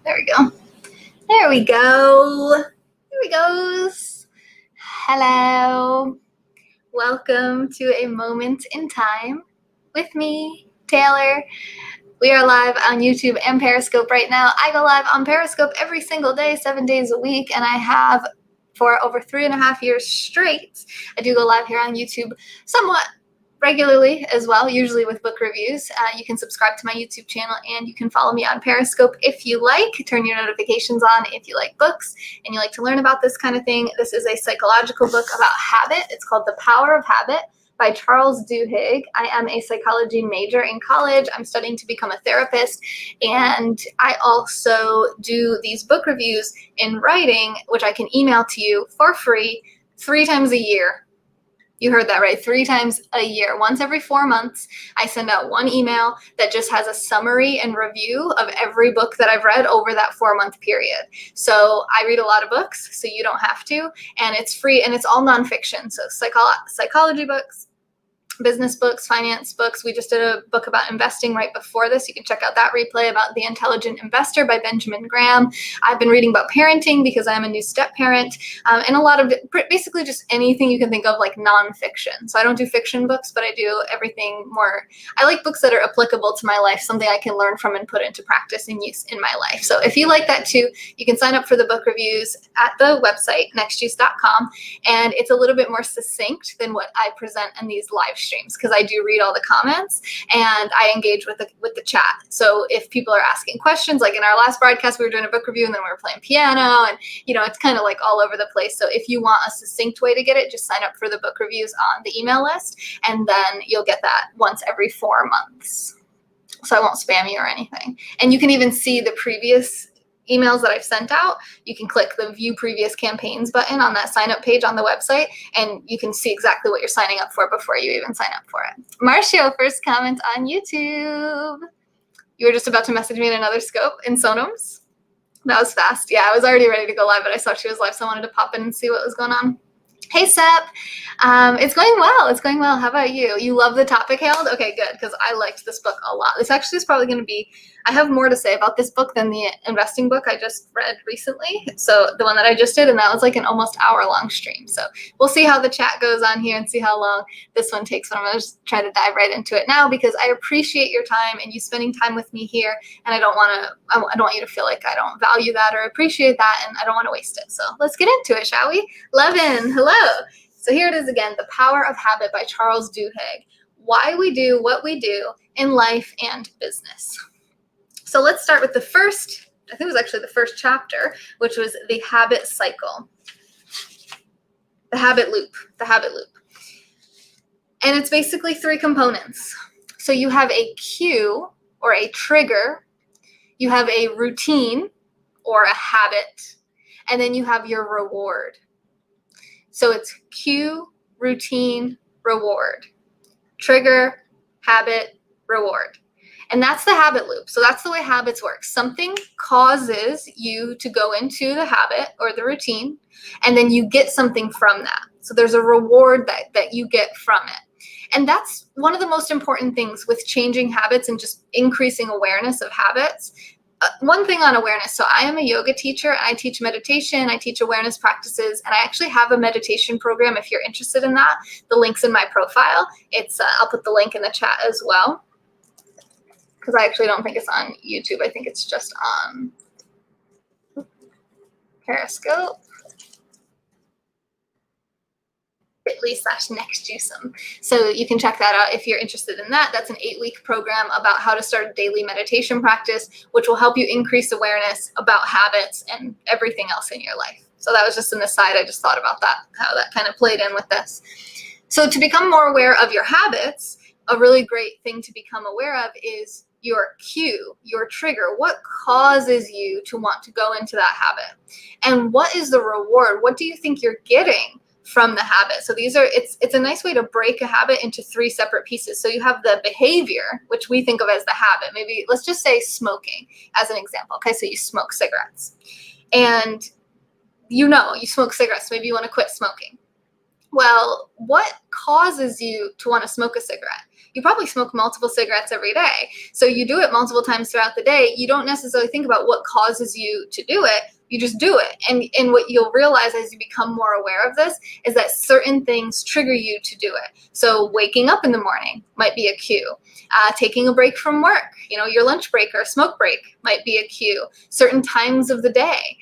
There we go. There we go. There we goes. Hello. Welcome to A Moment in Time with me, Taylor. We are live on YouTube and Periscope right now. I go live on Periscope every single day, 7 days a week, and I have for over 3.5 years straight. I do go live here on YouTube somewhat regularly as well, usually with book reviews. You can subscribe to my YouTube channel and you can follow me on Periscope if you like. Turn your notifications on if you like books and you like to learn about this kind of thing. This is a psychological book about habit. It's called The Power of Habit by Charles Duhigg. I am a psychology major in college. I'm studying to become a therapist, and I also do these book reviews in writing, which I can email to you for free 3 times a year. You heard that right, 3 times a year. Once every 4 months, I send out one email that just has a summary and review of every book that I've read over that 4-month period. So I read a lot of books, so you don't have to, and it's free, and it's all nonfiction. So psychology books, business books, finance books. We just did a book about investing right before this. You can check out that replay about The Intelligent Investor by Benjamin Graham. I've been reading about parenting because I'm a new step parent, and a lot of basically just anything you can think of, like nonfiction. So I don't do fiction books, but I do everything more. I like books that are applicable to my life, something I can learn from and put into practice and use in my life. So if you like that too, you can sign up for the book reviews at the website, nextjuice.com, and it's a little bit more succinct than what I present in these live streams because I do read all the comments and I engage with the chat. So if people are asking questions, like in our last broadcast, we were doing a book review and then we were playing piano, and it's kind of like all over the place. So if you want a succinct way to get it, just sign up for the book reviews on the email list, and then you'll get that once every 4 months. So I won't spam you or anything. And you can even see the previous emails that I've sent out. You can click the View Previous Campaigns button on that sign up page on the website, and you can see exactly what you're signing up for before you even sign up for it. Marcio, first comment on YouTube. You were just about to message me in another scope in Sonums. That was fast. Yeah, I was already ready to go live, but I saw she was live, so I wanted to pop in and see what was going on. Hey, Sep. It's going well. It's going well. How about you? You love the topic, Harold? Okay, good, because I liked this book a lot. This actually is probably going to be, I have more to say about this book than the investing book I just read recently. So the one that I just did, and that was like an almost hour-long stream. So we'll see how the chat goes on here and see how long this one takes. But I'm going to just try to dive right into it now because I appreciate your time and you spending time with me here, and I don't want you to feel like I don't value that or appreciate that, and I don't want to waste it. So let's get into it, shall we? Levin, hello. So here it is again, The Power of Habit by Charles Duhigg. Why we do what we do in life and business. So let's start with the first, I think it was actually the first chapter, which was the habit cycle. The habit loop. And it's basically 3 components. So you have a cue or a trigger, you have a routine or a habit, and then you have your reward. So it's cue, routine, reward. Trigger, habit, reward. And that's the habit loop. So that's the way habits work. Something causes you to go into the habit or the routine, and then you get something from that. So there's a reward that you get from it. And that's one of the most important things with changing habits and just increasing awareness of habits. One thing on awareness. So I am a yoga teacher. I teach meditation. I teach awareness practices. And I actually have a meditation program if you're interested in that. The link's in my profile. I'll put the link in the chat as well, because I actually don't think it's on YouTube. I think it's just on Periscope. bit.ly/nextjuicem. So you can check that out if you're interested in that. That's an 8-week program about how to start a daily meditation practice, which will help you increase awareness about habits and everything else in your life. So that was just an aside. I just thought about that, how that kind of played in with this. So to become more aware of your habits, a really great thing to become aware of is your cue, your trigger. What causes you to want to go into that habit? And what is the reward? What do you think you're getting from the habit? So it's a nice way to break a habit into 3 separate pieces. So you have the behavior, which we think of as the habit. Maybe let's just say smoking as an example. Okay, so you smoke cigarettes, and you smoke cigarettes. Maybe you want to quit smoking. Well, what causes you to want to smoke a cigarette? You probably smoke multiple cigarettes every day. So you do it multiple times throughout the day. You don't necessarily think about what causes you to do it. You just do it. And what you'll realize as you become more aware of this is that certain things trigger you to do it. So waking up in the morning might be a cue. Taking a break from work, your lunch break or smoke break might be a cue. Certain times of the day,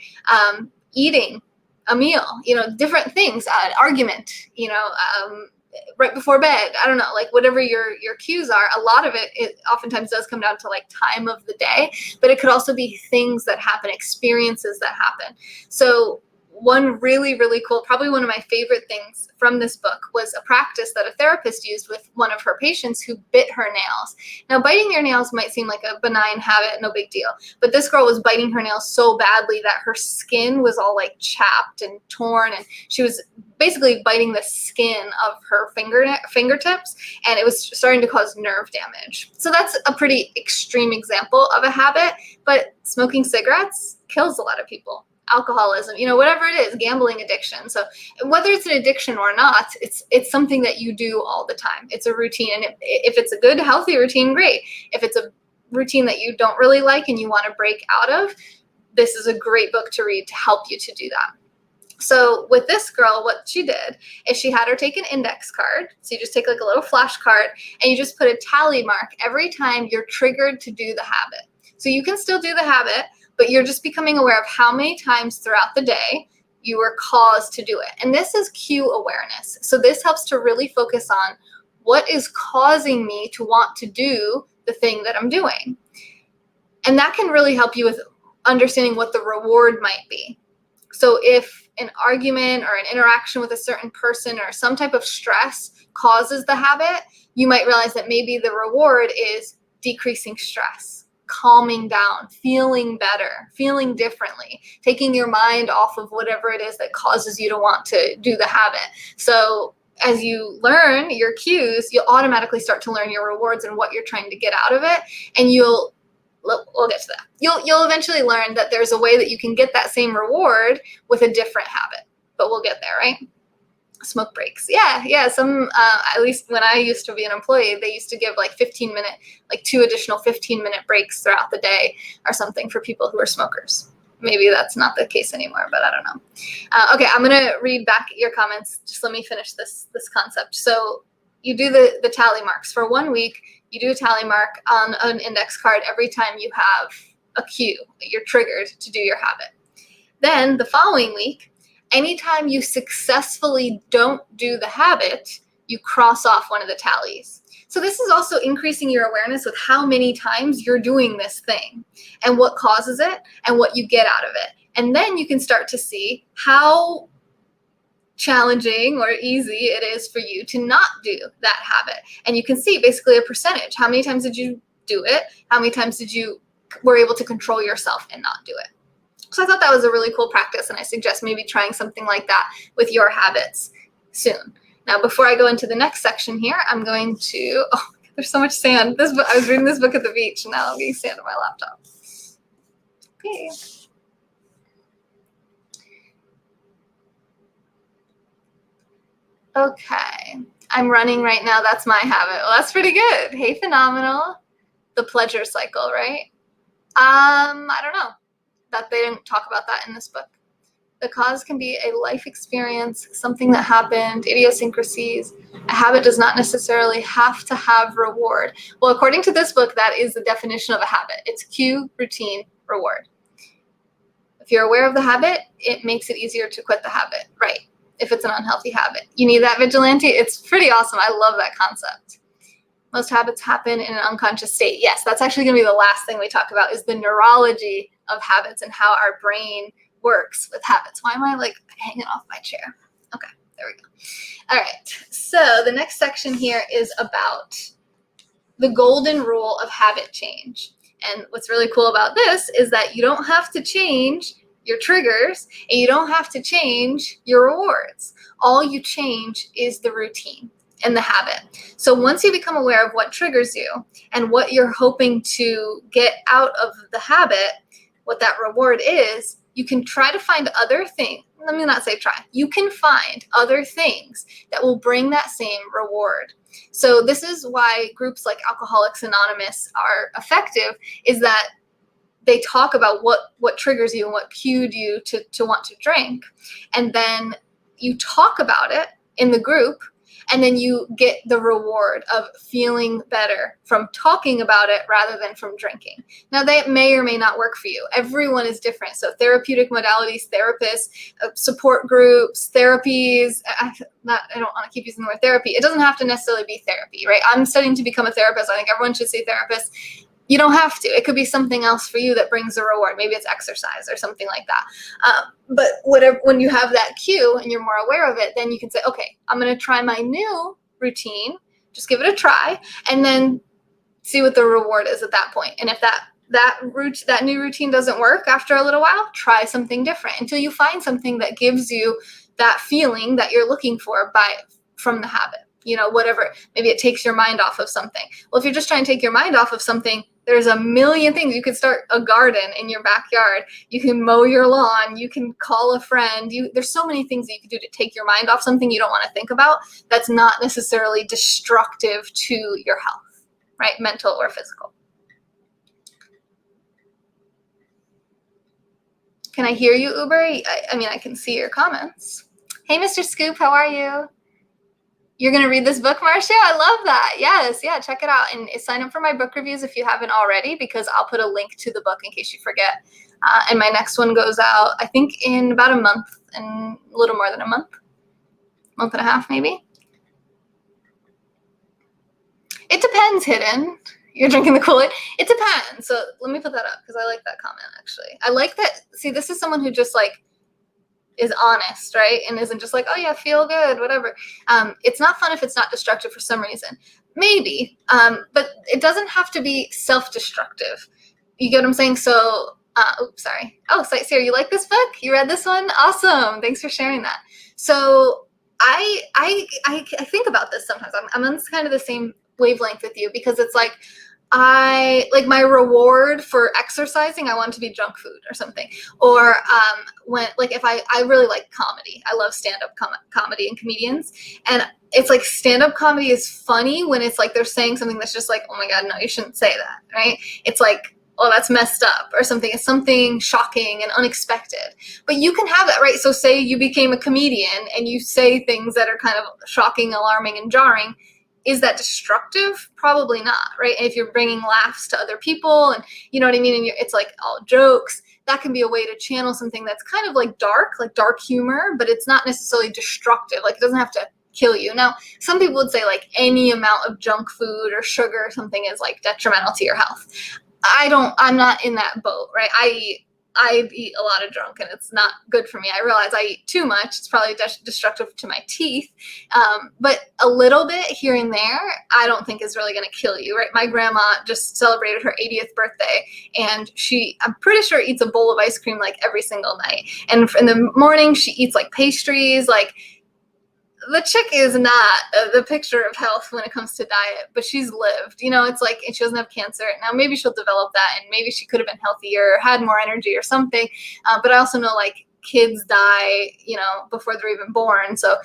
eating a meal, different things, an argument, right before bed. I don't know, like whatever your cues are. A lot of it oftentimes does come down to like time of the day, but it could also be things that happen, experiences that happen. So one really, really cool, probably one of my favorite things from this book was a practice that a therapist used with one of her patients who bit her nails. Now, biting your nails might seem like a benign habit, no big deal, but this girl was biting her nails so badly that her skin was all like chapped and torn, and she was basically biting the skin of her fingertips, and it was starting to cause nerve damage. So that's a pretty extreme example of a habit, but smoking cigarettes kills a lot of people. Alcoholism, whatever it is, gambling addiction. So whether it's an addiction or not, it's something that you do all the time. It's a routine. And if it's a good, healthy routine, great. If it's a routine that you don't really like and you want to break out of, this is a great book to read to help you to do that. So with this girl, what she did is she had her take an index card. So you just take like a little flashcard and you just put a tally mark every time you're triggered to do the habit. So you can still do the habit, but you're just becoming aware of how many times throughout the day you were caused to do it. And this is cue awareness. So this helps to really focus on what is causing me to want to do the thing that I'm doing. And that can really help you with understanding what the reward might be. So if an argument or an interaction with a certain person or some type of stress causes the habit, you might realize that maybe the reward is decreasing stress, calming down, feeling better, feeling differently, taking your mind off of whatever it is that causes you to want to do the habit. So as you learn your cues, you'll automatically start to learn your rewards and what you're trying to get out of it. And we'll get to that. You'll eventually learn that there's a way that you can get that same reward with a different habit, but we'll get there, right? Smoke breaks. Yeah. Some, at least when I used to be an employee, they used to give like 2 additional 15-minute breaks throughout the day or something for people who are smokers. Maybe that's not the case anymore, but I don't know. Okay, I'm going to read back your comments. Just let me finish this concept. So you do the tally marks. For 1 week, you do a tally mark on an index card every time you have a cue that you're triggered to do your habit. Then the following week, anytime you successfully don't do the habit, you cross off one of the tallies. So this is also increasing your awareness with how many times you're doing this thing and what causes it and what you get out of it. And then you can start to see how challenging or easy it is for you to not do that habit. And you can see basically a percentage. How many times did you do it? How many times did you were able to control yourself and not do it? So I thought that was a really cool practice, and I suggest maybe trying something like that with your habits soon. Now, before I go into the next section here, I'm going to, there's so much sand. I was reading this book at the beach, and now I'm getting sand on my laptop. Okay. Okay, I'm running right now. That's my habit. Well, that's pretty good. Hey, phenomenal. The pleasure cycle, right? I don't know. That they didn't talk about that in this book. The cause can be a life experience, something that happened, idiosyncrasies. A habit does not necessarily have to have reward. Well, according to this book, that is the definition of a habit. It's cue, routine, reward. If you're aware of the habit, it makes it easier to quit the habit, right? If it's an unhealthy habit. You need that vigilante. It's pretty awesome. I love that concept. Most habits happen in an unconscious state. Yes, that's actually going to be the last thing we talk about is the neurology of habits and how our brain works with habits. Why am I like hanging off my chair? Okay, there we go. All right, so the next section here is about the golden rule of habit change. And what's really cool about this is that you don't have to change your triggers and you don't have to change your rewards. All you change is the routine and the habit. So once you become aware of what triggers you and what you're hoping to get out of the habit, what that reward is, you can try to find other things. Let me not say try. You can find other things that will bring that same reward. So this is why groups like Alcoholics Anonymous are effective, is that they talk about what triggers you and what cued you to want to drink. And then you talk about it in the group, and then you get the reward of feeling better from talking about it rather than from drinking. Now, that may or may not work for you. Everyone is different. So therapeutic modalities, therapists, support groups, therapies, I don't want to keep using the word therapy. It doesn't have to necessarily be therapy, right? I'm studying to become a therapist. I think everyone should say therapist. You don't have to. It could be something else for you that brings a reward. Maybe it's exercise or something like that. But whatever, when you have that cue and you're more aware of it, then you can say, okay, I'm going to try my new routine. Just give it a try, and then see what the reward is at that point. And if that new routine doesn't work after a little while, try something different until you find something that gives you that feeling that you're looking for from the habit. Whatever, maybe it takes your mind off of something. Well, if you're just trying to take your mind off of something, there's a million things. You could start a garden in your backyard. You can mow your lawn. You can call a friend. There's so many things that you can do to take your mind off something you don't want to think about that's not necessarily destructive to your health, right? Mental or physical. Can I hear you, Uber? I mean, I can see your comments. Hey, Mr. Scoop, how are you? You're going to read this book, Marcia? I love that. Yes. Yeah. Check it out. And sign up for my book reviews if you haven't already, because I'll put a link to the book in case you forget. And my next one goes out, I think, in about a month, and a little more than a month and a half, maybe. It depends, Hidden. You're drinking the Kool-Aid? It depends. So let me put that up, because I like that comment, actually. I like that. See, this is someone who just is honest, right? And isn't just like, oh yeah, feel good, whatever. It's not fun if it's not destructive for some reason. Maybe, but it doesn't have to be self-destructive. You get what I'm saying? So, oops, sorry. Oh, Sarah, you like this book? You read this one? Awesome. Thanks for sharing that. So I think about this sometimes. I'm on kind of the same wavelength with you, because it's like, my reward for exercising, I want it to be junk food or something. Or if I really like comedy. I love stand-up comedy and comedians. And it's like stand-up comedy is funny when it's like they're saying something that's just like, oh my God, no, you shouldn't say that, right? It's like, oh, that's messed up or something. It's something shocking and unexpected. But you can have that, right? So say you became a comedian and you say things that are kind of shocking, alarming, and jarring. Is that destructive? Probably not, right? And if you're bringing laughs to other people, and you know what I mean, and it's like all jokes, that can be a way to channel something that's kind of like dark humor, but it's not necessarily destructive. Like, it doesn't have to kill you. Now, some people would say like any amount of junk food or sugar or something is like detrimental to your health. I'm not in that boat, right? I eat a lot of junk, and it's not good for me. I realize I eat too much. It's probably destructive to my teeth. But a little bit here and there, I don't think is really going to kill you, right? My grandma just celebrated her 80th birthday, and I'm pretty sure eats a bowl of ice cream like every single night. And in the morning, she eats like pastries, like, the chick is not the picture of health when it comes to diet, but she's lived, it's like, and she doesn't have cancer. Now, maybe she'll develop that, and maybe she could have been healthier, had more energy or something. But I also know like kids die, before they're even born. So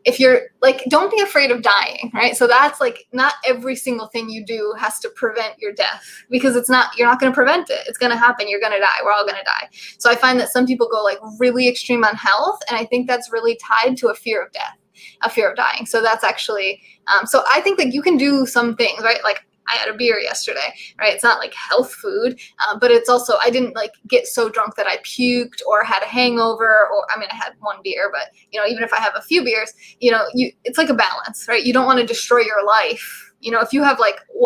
if you're like, don't be afraid of dying, right? So that's like, not every single thing you do has to prevent your death, because you're not going to prevent it. It's going to happen. You're going to die. We're all going to die. So I find that some people go like really extreme on health. And I think that's really tied to a fear of death, a fear of dying. So that's actually, so I think that you can do some things, right? Like, I had a beer yesterday, right? It's not like health food, but it's also, I didn't like get so drunk that I puked or had a hangover, or, I mean, I had one beer, but even if I have a few beers, it's like a balance, right? You don't want to destroy your life. If you have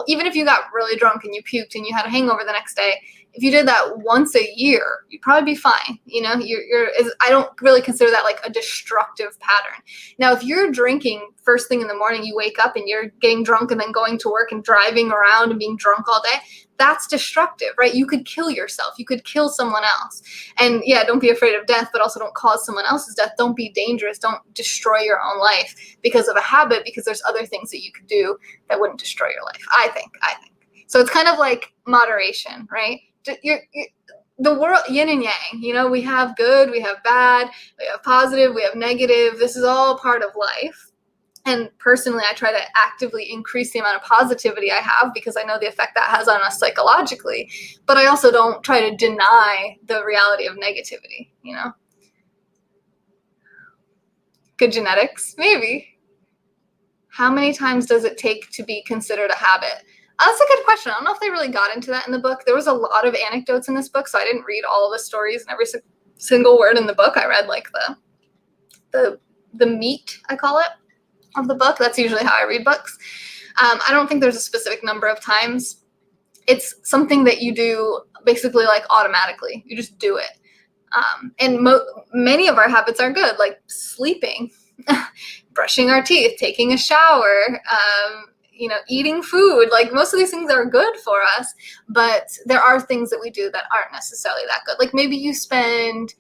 even if you got really drunk and you puked and you had a hangover the next day, if you did that once a year, you'd probably be fine. I don't really consider that like a destructive pattern. Now, if you're drinking first thing in the morning, you wake up and you're getting drunk and then going to work and driving around and being drunk all day, that's destructive, right? You could kill yourself. You could kill someone else. And yeah, don't be afraid of death, but also don't cause someone else's death. Don't be dangerous. Don't destroy your own life because of a habit, because there's other things that you could do that wouldn't destroy your life. I think. So it's kind of like moderation, right? the world, yin and yang, we have good, we have bad, we have positive, we have negative. This is all part of life. And personally, I try to actively increase the amount of positivity I have because I know the effect that has on us psychologically. But I also don't try to deny the reality of negativity, Good genetics? Maybe. How many times does it take to be considered a habit? That's a good question. I don't know if they really got into that in the book. There was a lot of anecdotes in this book, so I didn't read all the stories and every single word in the book. I read like the meat, I call it, of the book. That's usually how I read books. I don't think there's a specific number of times. It's something that you do basically like automatically. You just do it. And many of our habits are good, like sleeping, brushing our teeth, taking a shower, eating food. Like most of these things are good for us, but there are things that we do that aren't necessarily that good. Like maybe you spend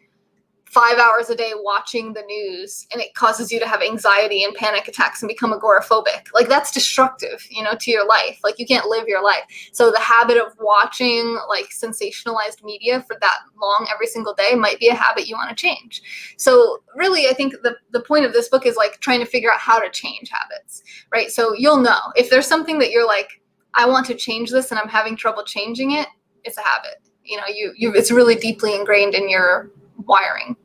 5 hours a day watching the news and it causes you to have anxiety and panic attacks and become agoraphobic. Like that's destructive, to your life. Like you can't live your life. So the habit of watching like sensationalized media for that long every single day might be a habit you want to change. So really, I think the point of this book is like trying to figure out how to change habits, right? So you'll know if there's something that you're like, I want to change this and I'm having trouble changing it, it's a habit. It's really deeply ingrained in your wiring.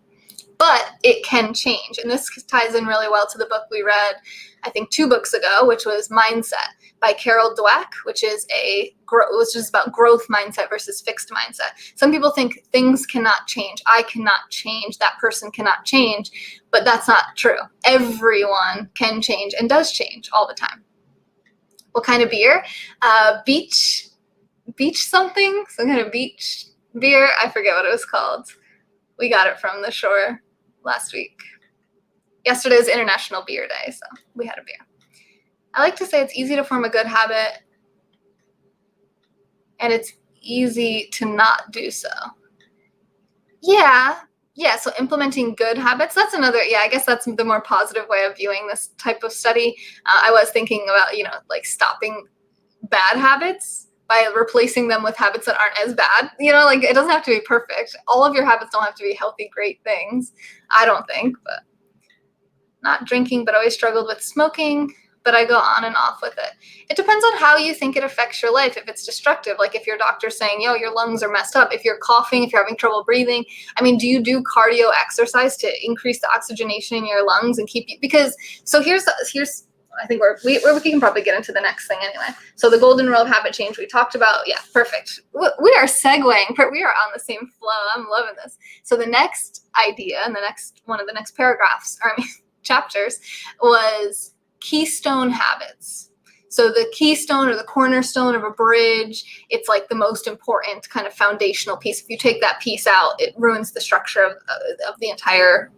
But it can change. And this ties in really well to the book we read, I think 2 books ago, which was Mindset by Carol Dweck, which is about growth mindset versus fixed mindset. Some people think things cannot change. I cannot change. That person cannot change. But that's not true. Everyone can change and does change all the time. What kind of beer? Beach something? Some kind of beach beer. I forget what it was called. We got it from the shore last week. Yesterday was International Beer Day, so we had a beer. I like to say it's easy to form a good habit, and it's easy to not do so. Yeah, so implementing good habits, that's another, I guess that's the more positive way of viewing this type of study. I was thinking about, like stopping bad habits by replacing them with habits that aren't as bad. Like it doesn't have to be perfect. All of your habits don't have to be healthy, great things, I don't think. But not drinking, but always struggled with smoking, but I go on and off with it. It depends on how you think it affects your life. If it's destructive, like if your doctor's saying, your lungs are messed up, if you're coughing, if you're having trouble breathing, do you do cardio exercise to increase the oxygenation in your lungs and keep you, so here's I think we can probably get into the next thing anyway. So the golden rule of habit change we talked about. Yeah, perfect. We are segueing. We are on the same flow. I'm loving this. So the next idea and one of the next paragraphs, chapters, was keystone habits. So the keystone or the cornerstone of a bridge, it's like the most important kind of foundational piece. If you take that piece out, it ruins the structure of the entire,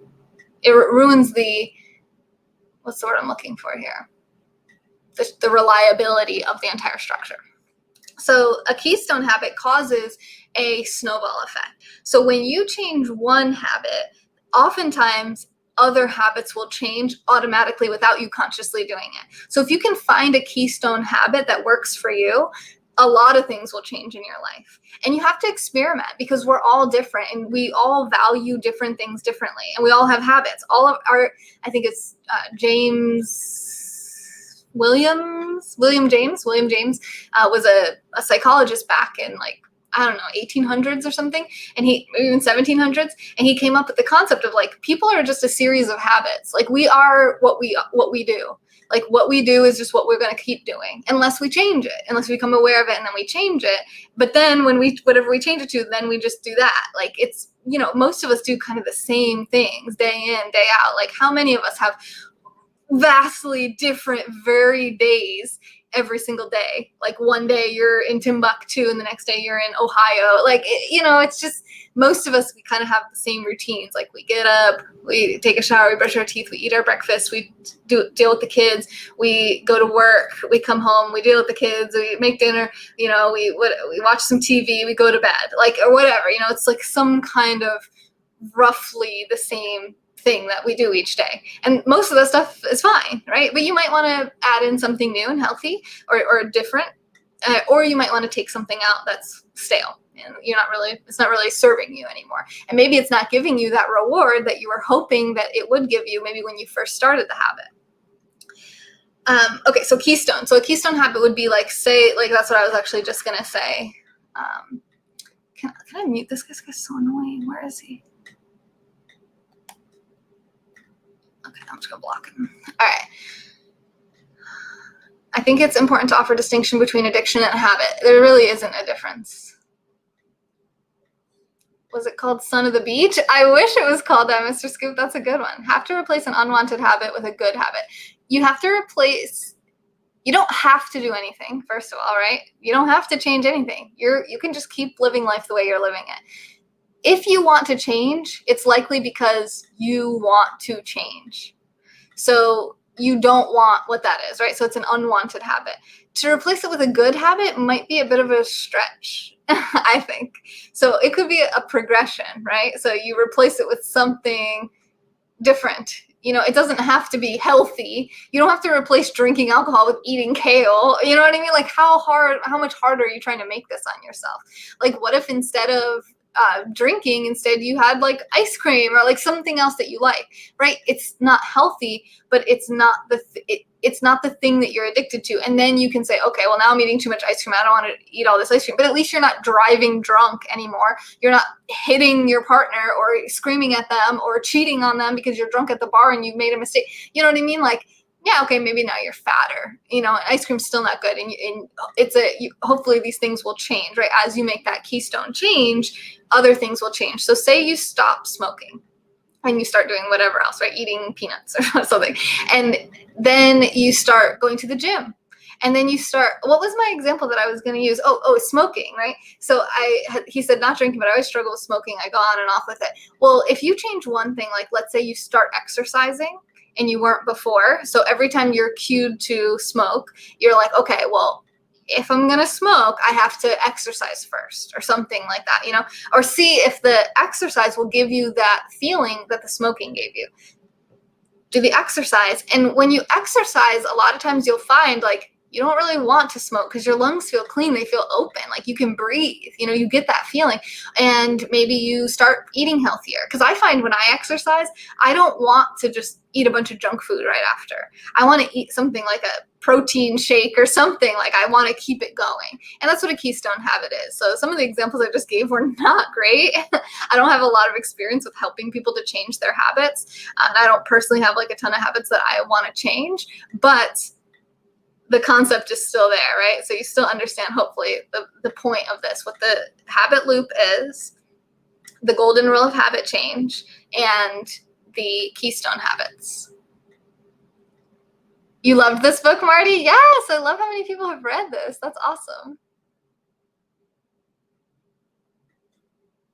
it ruins the, what's the word I'm looking for here? The reliability of the entire structure. So a keystone habit causes a snowball effect. So when you change one habit, oftentimes other habits will change automatically without you consciously doing it. So if you can find a keystone habit that works for you, a lot of things will change in your life. And you have to experiment because we're all different and we all value different things differently. And we all have habits. All of our, I think it's William James was a psychologist back in 1800s or something, and even 1700s, and he came up with the concept of people are just a series of habits. We are what we do. What we do is just what we're going to keep doing unless we change it, unless we become aware of it and then we change it. But then whatever we change it to, then we just do that. It's, most of us do kind of the same things day in, day out. How many of us have vastly different, varied days every single day? One day you're in Timbuktu and the next day you're in Ohio. It's just, most of us, we kind of have the same routines. We get up, we take a shower, we brush our teeth, we eat our breakfast, we deal with the kids, we go to work, we come home, we deal with the kids, we make dinner, we watch some TV, we go to bed, or whatever. It's some kind of roughly the same thing that we do each day. And most of the stuff is fine, right? But you might want to add in something new and healthy or different, or you might want to take something out that's stale and it's not really serving you anymore. And maybe it's not giving you that reward that you were hoping that it would give you maybe when you first started the habit. Okay, so keystone. So a keystone habit would be like, say, like that's what I was actually just gonna say. Can I mute this guy? This guy's so annoying. Where is he? Okay, I'm just gonna block him. All right. I think it's important to offer distinction between addiction and habit. There really isn't a difference. Was it called Son of the Beach? I wish it was called that, Mr. Scoop. That's a good one. Have to replace an unwanted habit with a good habit. You have to replace, you don't have to do anything, first of all, right? You don't have to change anything. You can just keep living life the way you're living it. If you want to change, it's likely because you want to change. So you don't want what that is, right? So it's an unwanted habit. To replace it with a good habit might be a bit of a stretch, I think. So it could be a progression, right? So you replace it with something different. You know, it doesn't have to be healthy. You don't have to replace drinking alcohol with eating kale. You know what I mean? Like how much harder are you trying to make this on yourself? Like what if instead of drinking, instead you had like ice cream or like something else that you like, right? It's not healthy, but it's not it's not the thing that you're addicted to. And then you can say, okay, well now I'm eating too much ice cream. I don't want to eat all this ice cream, but at least you're not driving drunk anymore. You're not hitting your partner or screaming at them or cheating on them because you're drunk at the bar and you made a mistake. You know what I mean? Like, yeah, okay, maybe now you're fatter, you know, ice cream's still not good. And hopefully these things will change, right? As you make that keystone change, other things will change. So say you stop smoking and you start doing whatever else, right? Eating peanuts or something. And then you start going to the gym. And then you start, what was my example that I was going to use? Oh, smoking, right? So he said not drinking, but I always struggle with smoking. I go on and off with it. Well, if you change one thing, like let's say you start exercising, and you weren't before. So every time you're cued to smoke, you're like, okay, well, if I'm going to smoke, I have to exercise first or something like that, you know, or see if the exercise will give you that feeling that the smoking gave you. Do the exercise. And when you exercise, a lot of times you'll find like you don't really want to smoke because your lungs feel clean. They feel open, like you can breathe, you know, you get that feeling. And maybe you start eating healthier. Because I find when I exercise, I don't want to just eat a bunch of junk food right after. I want to eat something like a protein shake or something. Like I want to keep it going. And that's what a keystone habit is. So some of the examples I just gave were not great. I don't have a lot of experience with helping people to change their habits. And I don't personally have like a ton of habits that I want to change. But the concept is still there, right? So you still understand, hopefully, the point of this, what the habit loop is, the golden rule of habit change, and the keystone habits. You loved this book, Marty? Yes, I love how many people have read this. That's awesome.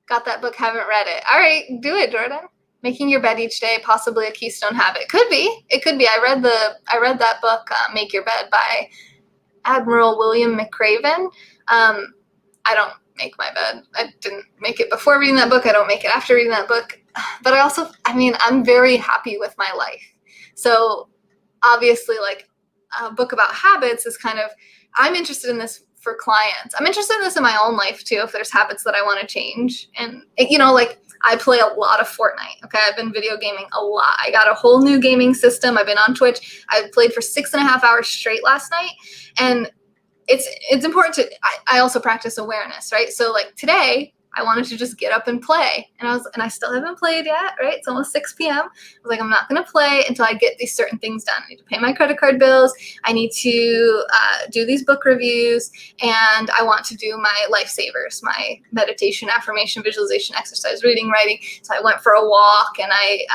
Got that book, haven't read it. All right, do it, Jordan. Making your bed each day, possibly a keystone habit. Could be. It could be. I read that book, Make Your Bed by Admiral William McRaven. I don't make my bed. I didn't make it before reading that book. I don't make it after reading that book. But I'm very happy with my life. So obviously, like a book about habits is kind of, I'm interested in this for clients. I'm interested in this in my own life too, if there's habits that I want to change. And, you know, like I play a lot of Fortnite. Okay. I've been video gaming a lot. I got a whole new gaming system. I've been on Twitch. I played for 6.5 hours straight last night. And it's important to, I also practice awareness, right? So like today I wanted to just get up and play, and I still haven't played yet, right? It's almost 6 p.m. I was like, I'm not going to play until I get these certain things done. I need to pay my credit card bills. I need to do these book reviews, and I want to do my lifesavers, my meditation, affirmation, visualization, exercise, reading, writing. So I went for a walk, and I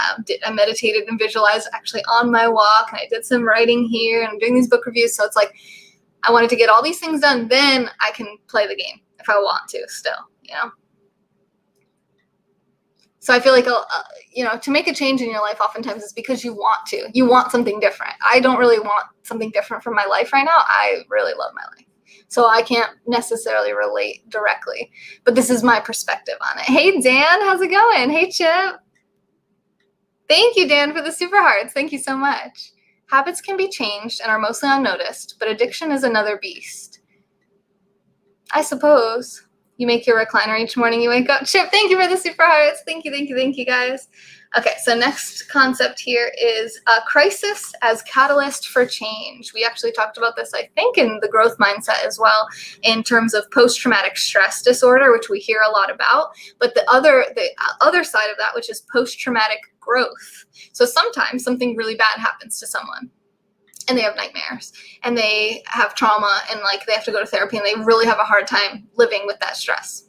meditated and visualized actually on my walk, and I did some writing here, and I'm doing these book reviews. So it's like, I wanted to get all these things done, then I can play the game if I want to still, you know? So I feel like, you know, to make a change in your life oftentimes is because you want to. You want something different. I don't really want something different from my life right now. I really love my life. So I can't necessarily relate directly. But this is my perspective on it. Hey, Dan, how's it going? Hey, Chip. Thank you, Dan, for the super hearts. Thank you so much. Habits can be changed and are mostly unnoticed, but addiction is another beast. I suppose. You make your recliner each morning you wake up. Chip, thank you for the super hearts. Thank you, guys. Okay, so next concept here is a crisis as catalyst for change. We actually talked about this, I think, in the growth mindset as well, in terms of post-traumatic stress disorder, which we hear a lot about. But the other side of that, which is post-traumatic growth. So sometimes something really bad happens to someone, and they have nightmares, and they have trauma, and like they have to go to therapy, and they really have a hard time living with that stress.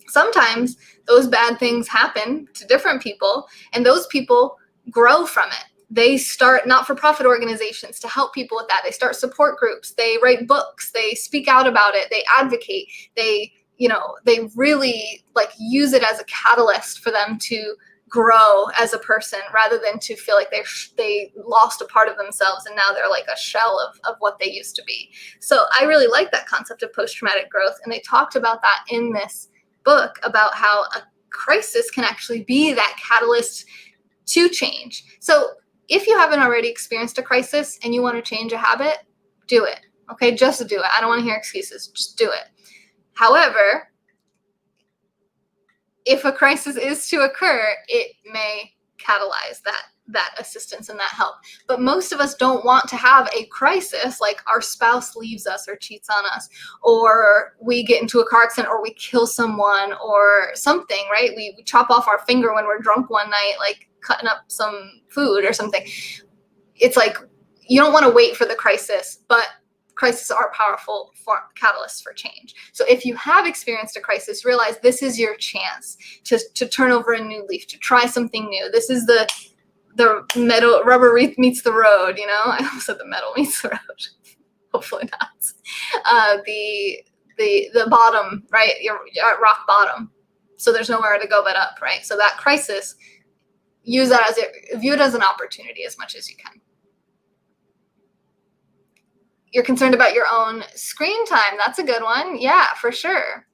Sometimes those bad things happen to different people, and those people grow from it. They start not-for-profit organizations to help people with that. They start support groups. They write books. They speak out about it. They advocate. They really like use it as a catalyst for them to grow as a person, rather than to feel like they lost a part of themselves and now they're like a shell of what they used to be. So I really like that concept of post-traumatic growth, and they talked about that in this book, about how a crisis can actually be that catalyst to change. So if you haven't already experienced a crisis and you want to change a habit, do it. Okay, just do it. I don't want to hear excuses. Just do it. However, if a crisis is to occur, it may catalyze that assistance and that help. But most of us don't want to have a crisis, like our spouse leaves us or cheats on us, or we get into a car accident, or we kill someone or something, right? We chop off our finger when we're drunk one night, like cutting up some food or something. It's like you don't want to wait for the crisis, but crises are powerful for catalysts for change. So if you have experienced a crisis, realize this is your chance to turn over a new leaf, to try something new. This is the rubber meets the road, you know? I almost said the metal meets the road. Hopefully not. The bottom, right? You're at rock bottom. So there's nowhere to go but up, right? So that crisis, view it as an opportunity as much as you can. You're concerned about your own screen time. That's a good one. Yeah, for sure.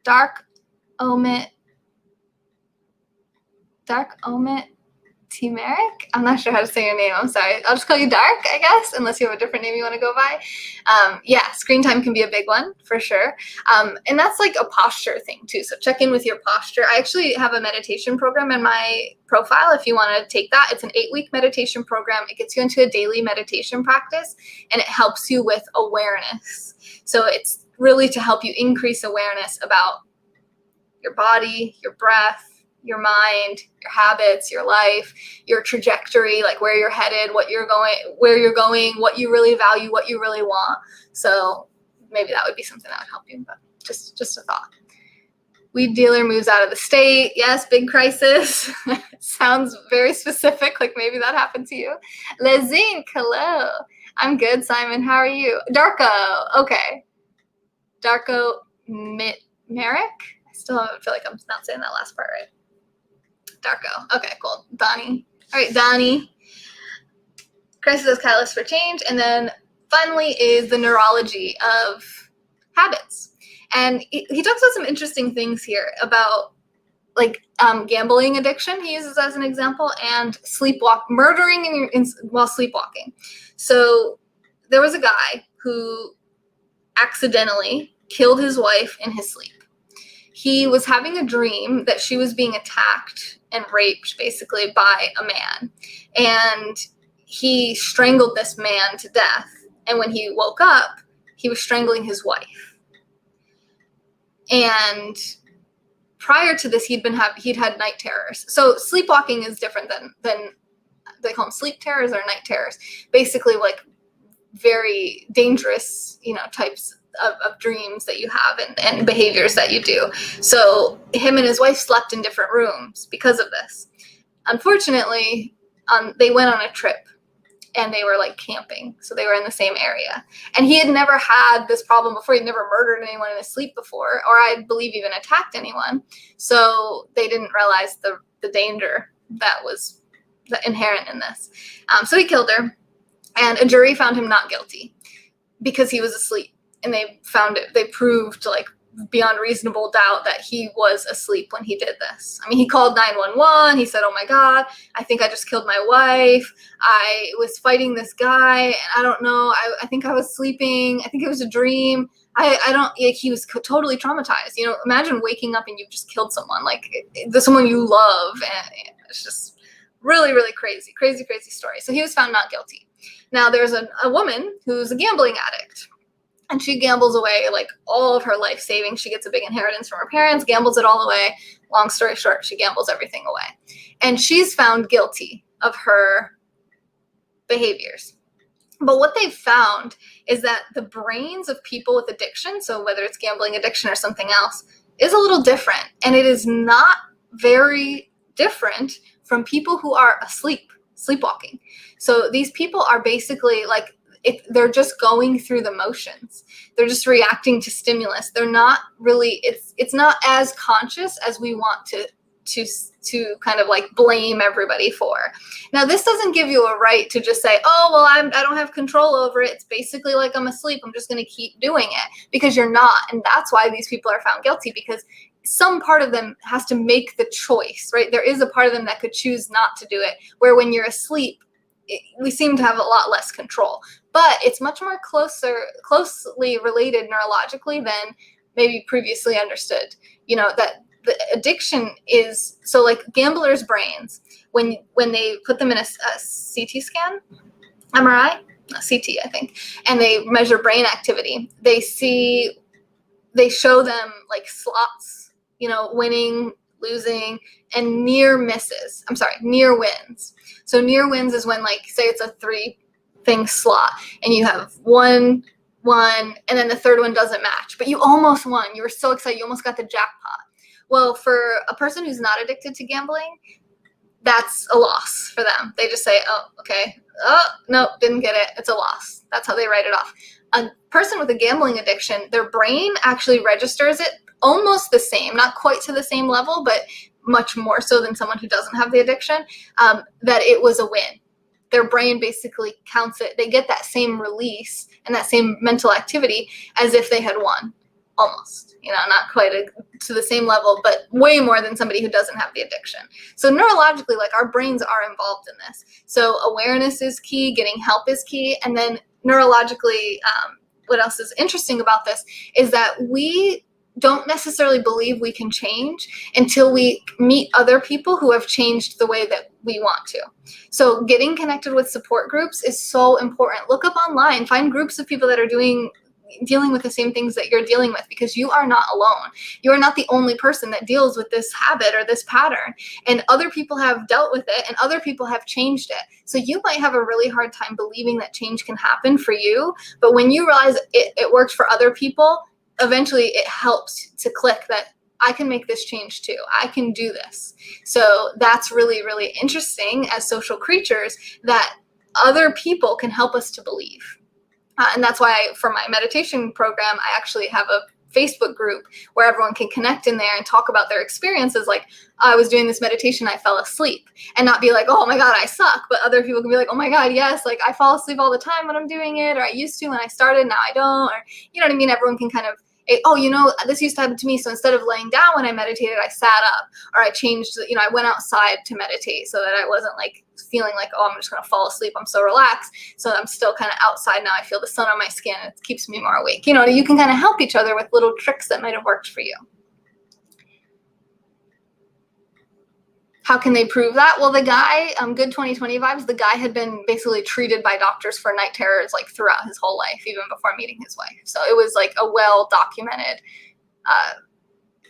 Dark Omit Timeric? I'm not sure how to say your name. I'm sorry. I'll just call you Dark, I guess, unless you have a different name you want to go by. Yeah, screen time can be a big one, for sure. And that's like a posture thing, too. So check in with your posture. I actually have a meditation program in my profile if you want to take that. It's an 8-week meditation program. It gets you into a daily meditation practice, and it helps you with awareness. So it's really to help you increase awareness about your body, your breath, your mind, your habits, your life, your trajectory, like where you're headed, where you're going, what you really value, what you really want. So maybe that would be something that would help you, but just a thought. Weed dealer moves out of the state. Yes, big crisis. Sounds very specific, like maybe that happened to you. Lezinc, hello. I'm good, Simon. How are you? Darko, okay. Darko Merrick? I still feel like I'm not saying that last part right. Darko. Okay, cool. Donnie. All right, Donnie. Crisis as catalyst for change. And then finally is the neurology of habits. And he talks about some interesting things here about like gambling addiction, he uses as an example, and murdering while sleepwalking. So there was a guy who accidentally killed his wife in his sleep. He was having a dream that she was being attacked and raped basically by a man. And he strangled this man to death. And when he woke up, he was strangling his wife. And prior to this, he'd had night terrors. So sleepwalking is different than they call them sleep terrors or night terrors. Basically like very dangerous, types of dreams that you have and behaviors that you do. So him and his wife slept in different rooms because of this. Unfortunately, they went on a trip and they were like camping. So they were in the same area. And he had never had this problem before. He'd never murdered anyone in his sleep before, or I believe even attacked anyone. So they didn't realize the danger that was inherent in this. So he killed her, and a jury found him not guilty because he was asleep. And they proved like beyond reasonable doubt that he was asleep when he did this. I mean, he called 911. He said, "Oh my God, I think I just killed my wife. I was fighting this guy and I don't know. I think I was sleeping. I think it was a dream. I don't, like, he was totally traumatized. You know, imagine waking up and you've just killed someone, like someone you love, and it's just really, really crazy, crazy, crazy story. So he was found not guilty. Now there's a woman who's a gambling addict, and she gambles away like all of her life savings. She gets a big inheritance from her parents, gambles it all away. Long story short, she gambles everything away. And she's found guilty of her behaviors. But what they've found is that the brains of people with addiction, so whether it's gambling addiction or something else, is a little different. And it is not very different from people who are asleep, sleepwalking. So these people are basically like, they're just going through the motions. They're just reacting to stimulus. They're not really, it's not as conscious as we want to kind of like blame everybody for. Now, this doesn't give you a right to just say, oh, well, I don't have control over it. It's basically like I'm asleep. I'm just going to keep doing it, because you're not. And that's why these people are found guilty, because some part of them has to make the choice, right? There is a part of them that could choose not to do it, where when you're asleep, we seem to have a lot less control. But it's much more closely related neurologically than maybe previously understood. You know, that the addiction is, so like gamblers' brains, when they put them in a CT scan, MRI, CT, I think, and they measure brain activity, they show them like slots, you know, winning, losing, and near misses. I'm sorry, near wins. So near wins is when, like, say it's a 3-thing slot and you have one, and then the third one doesn't match, but you almost won. You were so excited. You almost got the jackpot. Well, for a person who's not addicted to gambling, that's a loss for them. They just say, oh, okay. Oh, no, didn't get it. It's a loss. That's how they write it off. A person with a gambling addiction, their brain actually registers it almost the same, not quite to the same level, but much more so than someone who doesn't have the addiction, that it was a win. Their brain basically counts it. They get that same release and that same mental activity as if they had won, almost. You know, not quite to the same level, but way more than somebody who doesn't have the addiction. So neurologically, like, our brains are involved in this. So awareness is key, getting help is key, and then neurologically, what else is interesting about this is that we don't necessarily believe we can change until we meet other people who have changed the way that we want to. So getting connected with support groups is so important. Look up online, find groups of people that are dealing with the same things that you're dealing with, because you are not alone. You are not the only person that deals with this habit or this pattern, and other people have dealt with it and other people have changed it. So you might have a really hard time believing that change can happen for you, but when you realize it worked for other people, eventually it helps to click that I can make this change too. I can do this. So that's really, really interesting as social creatures, that other people can help us to believe. And that's why for my meditation program, I actually have a Facebook group where everyone can connect in there and talk about their experiences. Like, I was doing this meditation, I fell asleep, and not be like, oh my God, I suck. But other people can be like, oh my God, yes, like I fall asleep all the time when I'm doing it, or I used to when I started, now I don't, or you know what I mean? Everyone can kind of, oh, you know, this used to happen to me. So instead of laying down when I meditated, I sat up, or I changed, you know, I went outside to meditate so that I wasn't like feeling like, oh, I'm just going to fall asleep. I'm so relaxed. So I'm still kind of outside now. I feel the sun on my skin. It keeps me more awake. You know, you can kind of help each other with little tricks that might have worked for you. How can they prove that? Well, the guy, good 2020 vibes, the guy had been basically treated by doctors for night terrors like throughout his whole life, even before meeting his wife. So it was like a well-documented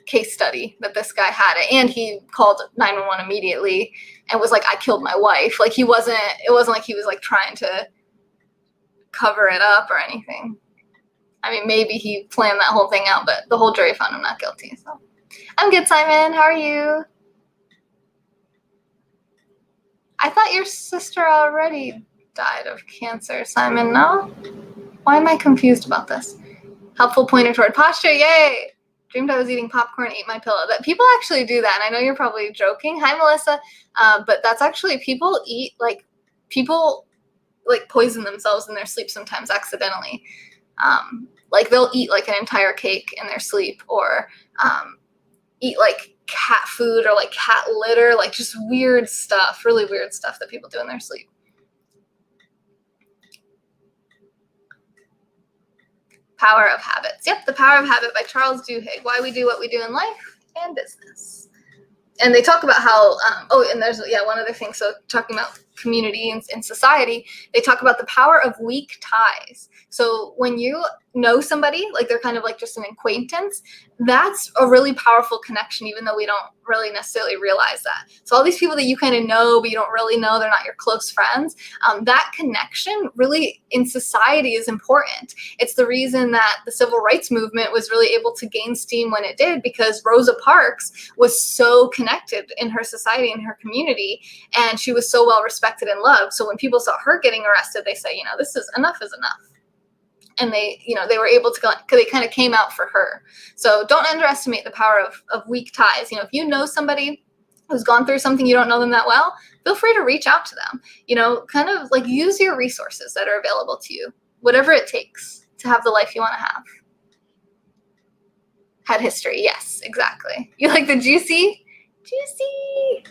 case study that this guy had it. And he called 911 immediately and was like, I killed my wife. Like, it wasn't like he was like trying to cover it up or anything. I mean, maybe he planned that whole thing out, but the whole jury found him not guilty. So I'm good, Simon. How are you? I thought your sister already died of cancer, Simon. No? Why am I confused about this? Helpful pointer toward posture. Yay! Dreamed I was eating popcorn, ate my pillow. That people actually do that. And I know you're probably joking. Hi, Melissa. But that's actually, people poison themselves in their sleep sometimes accidentally. Like, they'll eat like an entire cake in their sleep, or eat like cat food or like cat litter, like just weird stuff, really weird stuff that people do in their sleep. Power of Habits. Yep, The Power of Habit by Charles Duhigg. Why we do what we do in life and business. And they talk about how, and there's, one other thing. So talking about community and society, they talk about the power of weak ties. So when you know somebody, like they're kind of like just an acquaintance, that's a really powerful connection, even though we don't really necessarily realize that. So all these people that you kind of know, but you don't really know, they're not your close friends, that connection really in society is important. It's the reason that the civil rights movement was really able to gain steam when it did, because Rosa Parks was so connected in her society, in her community, and she was so well respected and loved. So when people saw her getting arrested, they say, this is enough. And they were able to go, because they kind of came out for her. So don't underestimate the power of weak ties. If you know somebody who's gone through something, you don't know them that well, feel free to reach out to them. Kind of like use your resources that are available to you, whatever it takes to have the life you want to have. Had history. Yes, exactly. You like the juicy? Juicy.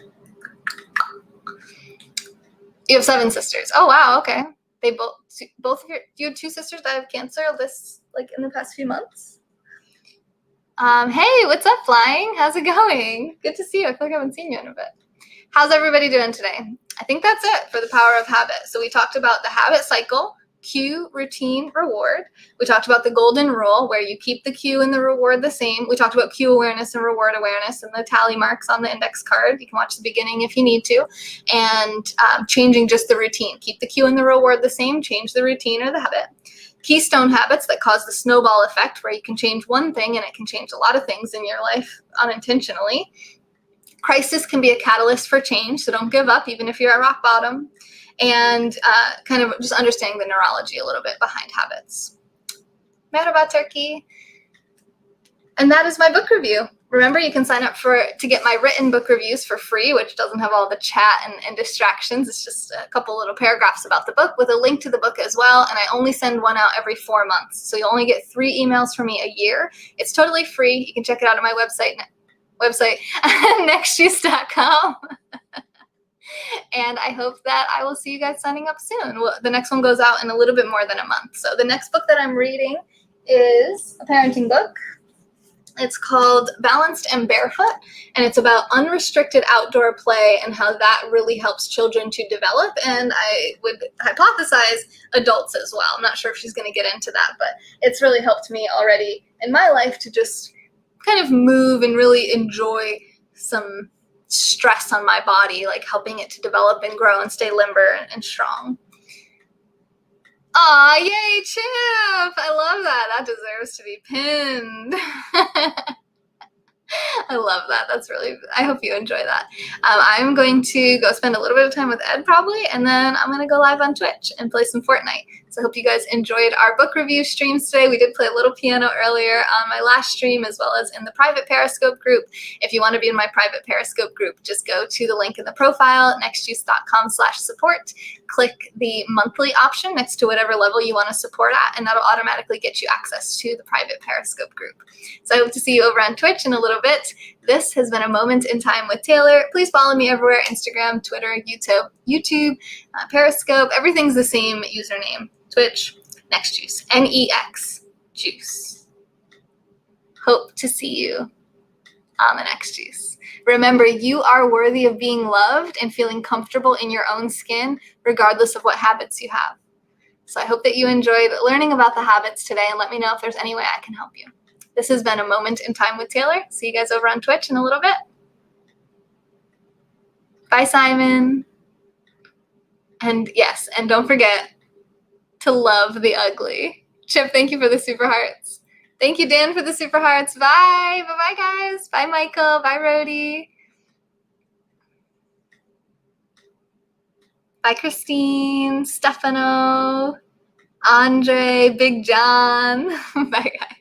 You have 7 sisters. Oh, wow. Okay. They both of you have 2 sisters that have cancer in the past few months? Hey, what's up, Flying? How's it going? Good to see you. I feel like I haven't seen you in a bit. How's everybody doing today? I think that's it for the power of habit. So we talked about the habit cycle, cue, routine, reward. We talked about the golden rule, where you keep the cue and the reward the same. We talked about cue awareness and reward awareness and the tally marks on the index card. You can watch the beginning if you need to. And changing just the routine. Keep the cue and the reward the same. Change the routine or the habit. Keystone habits that cause the snowball effect, where you can change one thing and it can change a lot of things in your life unintentionally. Crisis can be a catalyst for change, so don't give up even if you're at rock bottom. And kind of just understanding the neurology a little bit behind habits. Merhaba, Turkey. And that is my book review. Remember, you can sign up to get my written book reviews for free, which doesn't have all the chat and distractions. It's just a couple little paragraphs about the book with a link to the book as well. And I only send one out every 4 months. So you'll only get 3 emails from me a year. It's totally free. You can check it out at my website nextjuice.com. And I hope that I will see you guys signing up soon. Well, the next one goes out in a little bit more than a month. So the next book that I'm reading is a parenting book. It's called Balanced and Barefoot, and it's about unrestricted outdoor play and how that really helps children to develop. And I would hypothesize adults as well. I'm not sure if she's going to get into that, but it's really helped me already in my life to just kind of move and really enjoy some stress on my body, like helping it to develop and grow and stay limber and strong. Aw, yay, Chip! I love that. That deserves to be pinned. I love that. I hope you enjoy that. I'm going to go spend a little bit of time with Ed probably, and then I'm going to go live on Twitch and play some Fortnite. So I hope you guys enjoyed our book review streams today. We did play a little piano earlier on my last stream, as well as in the private Periscope group. If you want to be in my private Periscope group, just go to the link in the profile, nextjuice.com/support. Click the monthly option next to whatever level you want to support at, and that'll automatically get you access to the private Periscope group. So I hope to see you over on Twitch in a little bit. This has been a moment in time with Taylor. Please follow me everywhere: Instagram, Twitter, YouTube, Periscope. Everything's the same username. Twitch, NextJuice, N-E-X, Juice. Hope to see you on the next juice. Remember, you are worthy of being loved and feeling comfortable in your own skin, regardless of what habits you have. So I hope that you enjoyed learning about the habits today, and let me know if there's any way I can help you. This has been a moment in time with Taylor. See you guys over on Twitch in a little bit. Bye, Simon. And yes, and don't forget to love the ugly. Chip, thank you for the super hearts. Thank you, Dan, for the super hearts. Bye. Bye-bye, guys. Bye, Michael. Bye, Rhodey. Bye, Christine, Stefano, Andre, Big John. Bye, guys.